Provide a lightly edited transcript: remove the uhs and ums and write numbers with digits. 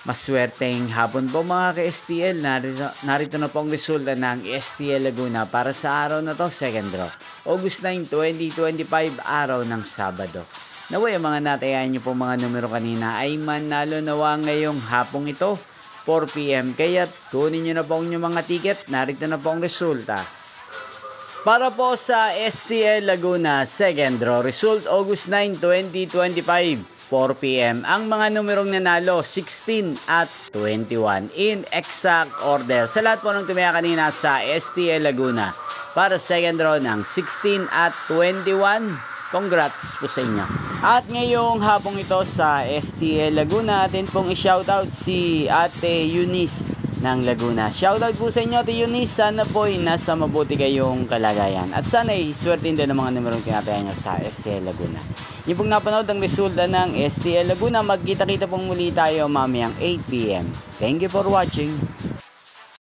Maswerteng hapon po mga ka-STL. Narito na po ang resulta ng STL Laguna para sa araw na to, second draw. August 9, 2025, araw ng Sabado. Naway ang mga natayan nyo po mga numero kanina ay manalo nawa ngayong hapong ito, 4 PM. Kaya kunin nyo na po ang inyong mga ticket. Narito na po ang resulta. Para po sa STL Laguna, second draw. Result August 9, 2025. 4 PM. Ang mga numerong nanalo, 16 at 21 in exact order. Sa lahat po ng tumaya kanina sa STL Laguna para second draw ng 16 at 21. Congrats po sa inyo. At ngayong hapong ito sa STL Laguna, atin pong i-shoutout si Ate Eunice ng Laguna. Shoutout po sa inyo, Ate Eunice. Sana po ay nasa mabuti kayong kalagayan. At sana ay swerte din ng mga numerong tinatayan nyo sa STL Laguna. Yung pong napanood ang resulta ng STL Laguna, magkita-kita pong muli tayo mamayang 8 PM. Thank you for watching.